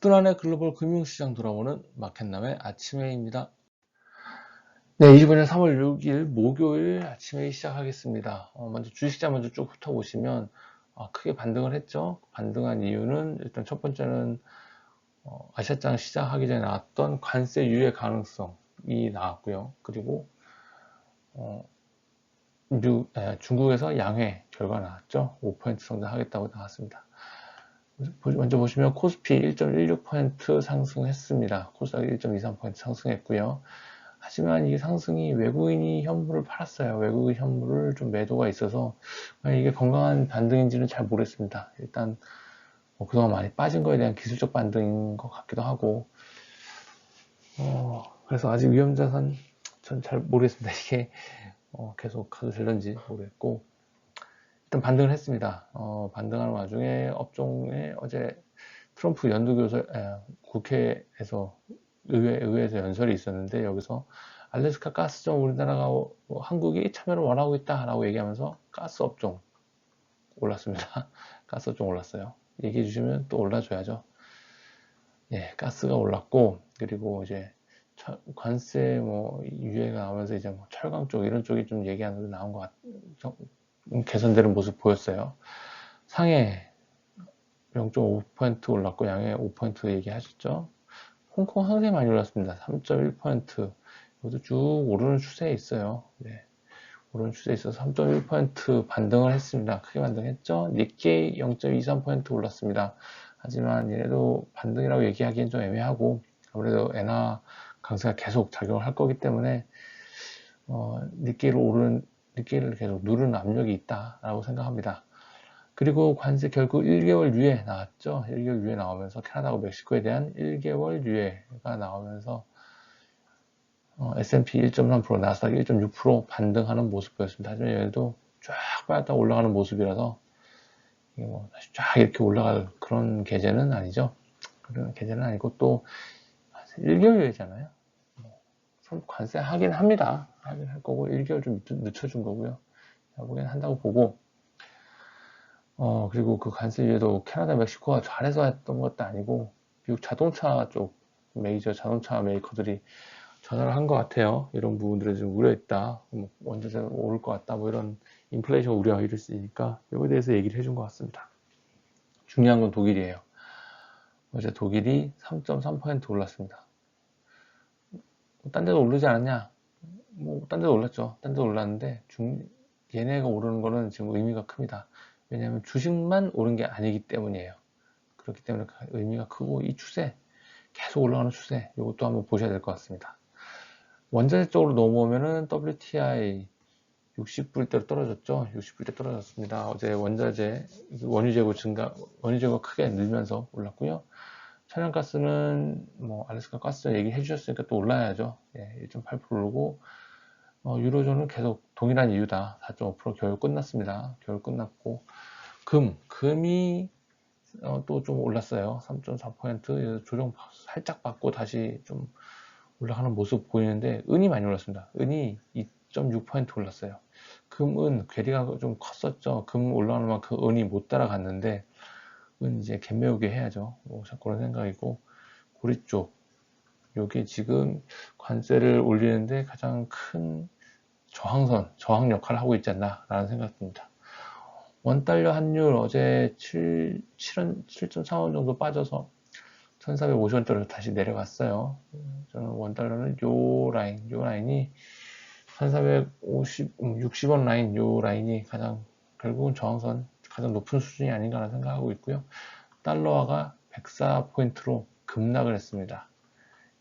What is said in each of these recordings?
집둔환의 글로벌 금융시장 돌아보는 마켓남의 아침회의입니다. 네, 25년 3월 6일 목요일 아침회의 시작하겠습니다. 먼저 주식시장 먼저 쭉 훑어보시면 크게 반등을 했죠. 반등한 이유는 일단 첫 번째는 아시아장 시작하기 전에 나왔던 관세 유예 가능성이 나왔고요. 그리고 중국에서 양회 결과 나왔죠. 5% 성장하겠다고 나왔습니다. 먼저 보시면 코스피 1.16% 상승했습니다. 코스닥이 1.23% 상승했고요. 하지만 이 상승이 외국인이 현물을 팔았어요. 외국인 현물을 좀 매도가 있어서 이게 건강한 반등인지는 잘 모르겠습니다. 일단 그동안 많이 빠진 거에 대한 기술적 반등인 것 같기도 하고 그래서 아직 위험자산 전 잘 모르겠습니다. 이게 계속 가도 될런지 모르겠고 일단 반등을 했습니다. 반등하는 와중에 업종에 어제 트럼프 연두교섭 국회에서 의회에서 연설이 있었는데 여기서 알래스카 가스점 우리나라가 한국이 참여를 원하고 있다라고 얘기하면서 가스 업종 올랐습니다. 가스 업종 올랐어요. 얘기해 주시면 또 올라줘야죠. 예, 가스가 올랐고 그리고 이제 관세 유예가 나오면서 이제 철강 쪽 이런 쪽이 좀 얘기하는 데 나온 것 같아요. 개선되는 모습 보였어요. 상해 0.5% 올랐고 양해 5% 얘기하셨죠. 홍콩 항세 많이 올랐습니다. 3.1%. 이것도 쭉 오르는 추세에 있어요. 네. 오르는 추세에 있어서 3.1% 반등을 했습니다. 크게 반등했죠. 니케이 0.23% 올랐습니다. 하지만 얘네도 반등이라고 얘기하기엔 좀 애매하고 아무래도 엔화 강세가 계속 작용을 할 거기 때문에 니케이를 계속 누르는 압력이 있다라고 생각합니다. 그리고 관세 결국 1개월 유예 나왔죠. 1개월 유예 나오면서 캐나다하고 멕시코에 대한 1개월 유예가 나오면서 S&P 1.3%, 나스닥 1.6% 반등하는 모습 보였습니다. 하지만 얘도 쫙 빠졌다 올라가는 모습이라서 이게 다시 쫙 이렇게 올라갈 그런 계제는 아니죠. 그런 계제는 아니고 또 1개월 유예잖아요. 관세 하긴 합니다. 하긴 할 거고 1개월 좀 늦춰준 거고요. 보기엔 한다고 보고 그리고 그 관세 유예도 캐나다, 멕시코가 잘해서 했던 것도 아니고 미국 자동차 쪽 메이저 자동차 메이커들이 전화를 한 것 같아요. 이런 부분들에 좀 우려했다. 원자재 오를 것 같다. 이런 인플레이션 우려 이럴 수 있으니까 이거에 대해서 얘기를 해준 것 같습니다. 중요한 건 독일이에요. 어제 독일이 3.3% 올랐습니다. 딴 데도 오르지 않았냐? 딴 데도 올랐죠. 딴 데도 올랐는데 얘네가 오르는 거는 지금 의미가 큽니다. 왜냐하면 주식만 오른 게 아니기 때문이에요. 그렇기 때문에 의미가 크고 이 추세 계속 올라가는 추세 이것도 한번 보셔야 될 것 같습니다. 원자재 쪽으로 넘어오면은 WTI 60불대로 떨어졌죠. 60불대 떨어졌습니다. 어제 원자재 원유재고 크게 늘면서 올랐고요. 천연가스는 알래스카 가스 얘기해 주셨으니까 또 올라야죠. 예, 1.8% 오르고 유로존은 계속 동일한 이유다. 4.5% 겨울 끝났습니다. 겨울 끝났고 금이 또 좀 올랐어요. 3.4% 조정 살짝 받고 다시 좀 올라가는 모습 보이는데 은이 많이 올랐습니다. 은이 2.6% 올랐어요. 금은 괴리가 좀 컸었죠. 금 올라가는 만큼 은이 못 따라갔는데 은 이제 갭매우게 해야죠. 그런 생각이고 고리 쪽 요게 지금 관세를 올리는데 가장 큰 저항 역할을 하고 있지 않나 라는 생각이 듭니다. 원달러 환율 어제 7.35 정도 빠져서 1450원대로 다시 내려갔어요. 저는 원달러는 요 라인이 1450, 60원 라인, 요 라인이 결국은 저항선 가장 높은 수준이 아닌가 생각하고 있고요. 달러화가 104포인트로 급락을 했습니다.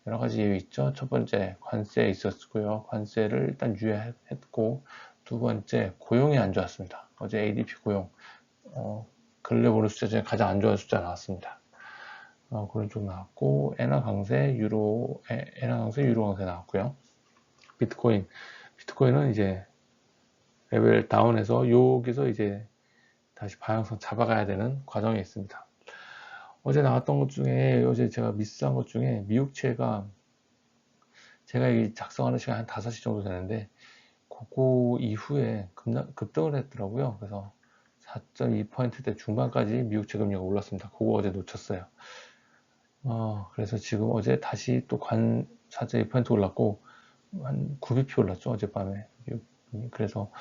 여러 가지 이유 있죠. 첫 번째, 관세 있었고요. 관세를 일단 유예했고, 두 번째, 고용이 안 좋았습니다. 어제 ADP 고용, 근래 보는 숫자 중에 가장 안 좋은 숫자 나왔습니다. 그런 쪽 나왔고, 엔화 강세, 유로 강세 나왔고요. 비트코인은 이제 레벨 다운해서 여기서 이제 다시 방향성 잡아가야 되는 과정에 있습니다. 어제 나왔던 것 중에, 어제 제가 미스한 것 중에 미국채가 제가 작성하는 시간 한 5시 정도 되는데, 그거 이후에 급등을 했더라고요. 그래서 4.2%대 중반까지 미국채 금리가 올랐습니다. 그거 어제 놓쳤어요. 그래서 지금 어제 다시 또 관 4.2% 올랐고, 한 9bp 올랐죠, 어젯밤에. 그래서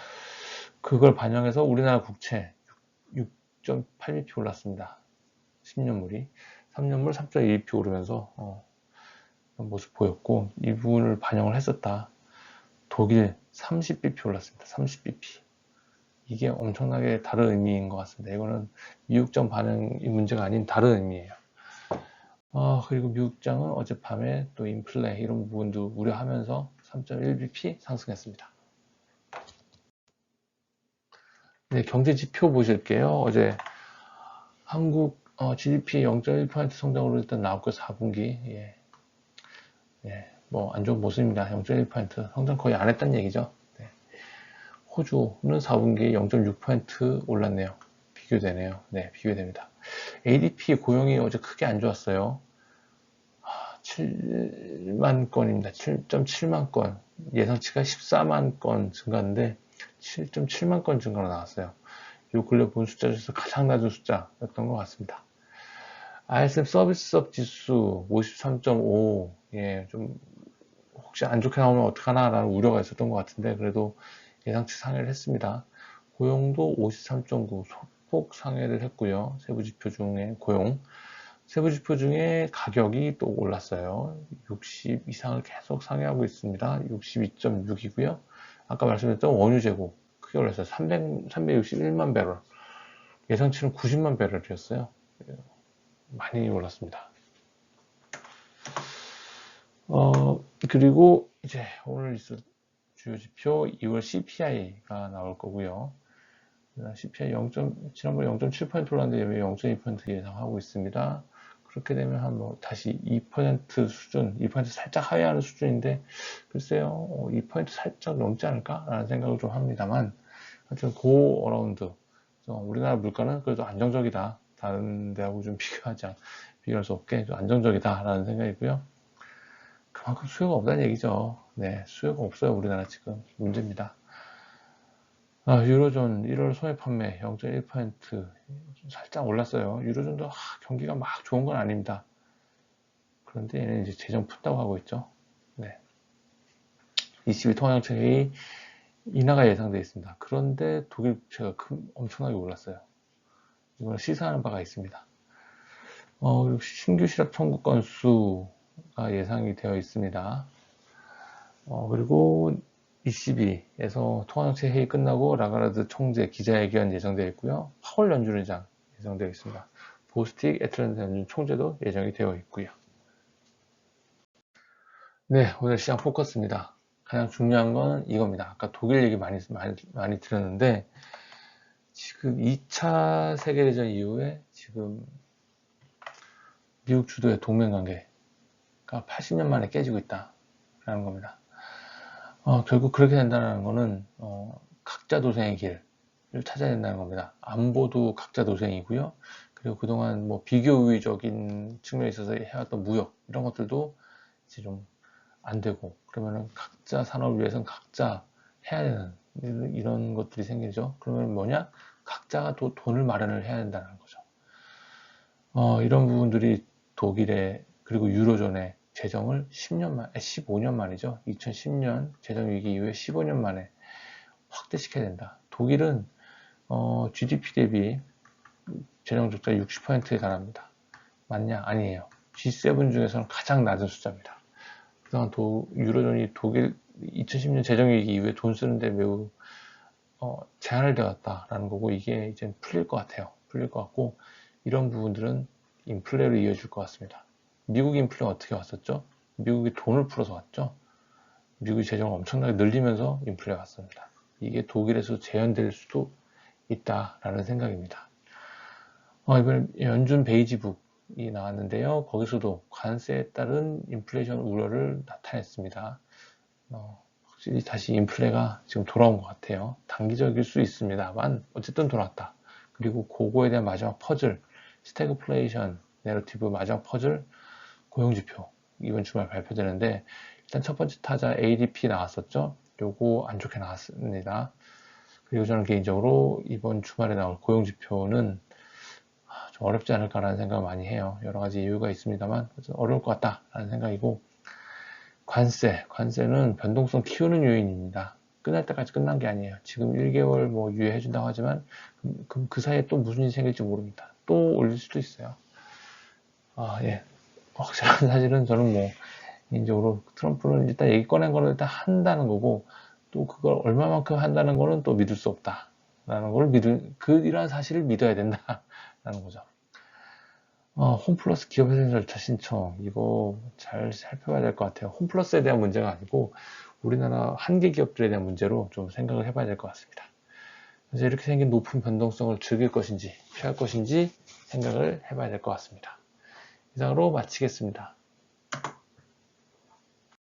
그걸 반영해서 우리나라 국채 6.8bp 올랐습니다. 10년물이. 3년물 3.2bp 오르면서, 그런 모습 보였고, 이 부분을 반영을 했었다. 독일 30bp 올랐습니다. 30bp. 이게 엄청나게 다른 의미인 것 같습니다. 이거는 미국장 반응이 문제가 아닌 다른 의미예요. 그리고 미국장은 어젯밤에 또 인플레 이런 부분도 우려하면서 3.1bp 상승했습니다. 네, 경제 지표 보실게요. 어제 한국 GDP 0.1% 성장으로 일단 나왔고 4분기 뭐 안 좋은 모습입니다. 0.1% 성장 거의 안 했다는 얘기죠. 네. 호주는 4분기에 0.6% 올랐네요. 비교되네요. 네, 비교됩니다. ADP 고용이 어제 크게 안 좋았어요. 7만 건입니다. 7.7만 건. 예상치가 14만 건 증가인데 7.7만 건 증가로 나왔어요. 요 근래 본 숫자 중에서 가장 낮은 숫자였던 것 같습니다. ISM 서비스업 지수 53.5, 좀 혹시 안 좋게 나오면 어떡하나라는 우려가 있었던 것 같은데 그래도 예상치 상회를 했습니다. 고용도 53.9 소폭 상회를 했고요. 세부 지표 중에 세부 지표 중에 가격이 또 올랐어요. 60 이상을 계속 상회하고 있습니다. 62.6이고요. 아까 말씀드렸던 원유 재고 크게 올랐어요. 361만 배럴. 예상치는 90만 배럴이었어요. 많이 올랐습니다. 그리고 이제 오늘 있을 주요 지표 2월 CPI가 나올 거고요. CPI 지난번에 0.7% 올랐는데 왜 0.2% 예상하고 있습니다. 그렇게 되면 한 다시 2% 수준, 2% 살짝 하회하는 수준인데 글쎄요, 2% 살짝 넘지 않을까라는 생각을 좀 합니다만 하여튼 고 어라운드 우리나라 물가는 그래도 안정적이다. 다른 데하고 좀 비교할 수 없게 좀 안정적이다라는 생각이고요. 그만큼 수요가 없다는 얘기죠. 네, 수요가 없어요. 우리나라 지금 문제입니다. 유로존 1월 소매 판매 0.1% 살짝 올랐어요. 유로존도 경기가 막 좋은 건 아닙니다. 그런데 얘는 이제 재정 푼다고 하고 있죠. 네. ECB 통화정책 회의 인하가 예상되어 있습니다. 그런데 독일 부채가 엄청나게 올랐어요. 이걸 시사하는 바가 있습니다. 그리고 신규 실업 청구 건수가 예상이 되어 있습니다. 그리고 ECB에서 통화정책 회의 끝나고 라가르드 총재 기자회견 예정되어 있고요. 파월 연준의장 예정되어 있습니다. 보스틱 애틀랜타 연준 총재도 예정이 되어 있고요. 네, 오늘 시장 포커스입니다. 가장 중요한 건 이겁니다. 아까 독일 얘기 많이 드렸는데 지금 2차 세계대전 이후에 지금 미국 주도의 동맹관계가 80년 만에 깨지고 있다라는 겁니다. 결국 그렇게 된다는 거는 각자 도생의 길을 찾아야 된다는 겁니다. 안보도 각자 도생이고요. 그리고 그동안 비교 우위적인 측면에 있어서 해왔던 무역 이런 것들도 이제 좀 안 되고 그러면은 각자 산업을 위해서는 각자 해야 되는 이런 것들이 생기죠. 그러면 뭐냐? 각자가 돈을 마련을 해야 된다는 거죠. 이런 부분들이 독일의 그리고 유로존의 재정을 15년 만이죠. 2010년 재정위기 이후에 15년 만에 확대시켜야 된다. 독일은 GDP 대비 재정 적자 60%에 달합니다. 맞냐? 아니에요. G7 중에서는 가장 낮은 숫자입니다. 그동안 유로존이 독일 2010년 재정위기 이후에 돈 쓰는데 매우 제한을 되었다라는 거고 이게 이제 풀릴 것 같아요. 풀릴 것 같고 이런 부분들은 인플레로 이어질 것 같습니다. 미국 인플레가 어떻게 왔었죠? 미국이 돈을 풀어서 왔죠. 미국이 재정을 엄청나게 늘리면서 인플레가 왔습니다. 이게 독일에서 재현될 수도 있다라는 생각입니다. 이번에 연준 베이지북이 나왔는데요. 거기서도 관세에 따른 인플레이션 우려를 나타냈습니다. 확실히 다시 인플레가 지금 돌아온 것 같아요. 단기적일 수 있습니다만 어쨌든 돌아왔다. 그리고 그거에 대한 마지막 퍼즐, 스태그플레이션 내러티브 마지막 퍼즐 고용지표 이번 주말 발표되는데 일단 첫 번째 타자 ADP 나왔었죠. 요거 안 좋게 나왔습니다. 그리고 저는 개인적으로 이번 주말에 나올 고용지표는 좀 어렵지 않을까라는 생각을 많이 해요. 여러 가지 이유가 있습니다만 어려울 것 같다라는 생각이고, 관세는 변동성 키우는 요인입니다. 끝날 때까지 끝난 게 아니에요. 지금 1개월 뭐 유예해준다고 하지만 그 사이에 또 무슨 일이 생길지 모릅니다. 또 올릴 수도 있어요. 예. 확실한 사실은 저는 뭐 개인적으로 트럼프는 일단 얘기 꺼낸 거는 일단 한다는 거고, 또 그걸 얼마만큼 한다는 거는 또 믿을 수 없다라는 걸 이러한 사실을 믿어야 된다라는 거죠. 홈플러스 기업회생 절차 신청, 이거 잘 살펴봐야 될 것 같아요. 홈플러스에 대한 문제가 아니고 우리나라 한계 기업들에 대한 문제로 좀 생각을 해봐야 될 것 같습니다. 그래서 이렇게 생긴 높은 변동성을 즐길 것인지 피할 것인지 생각을 해봐야 될 것 같습니다. 이상으로 마치겠습니다.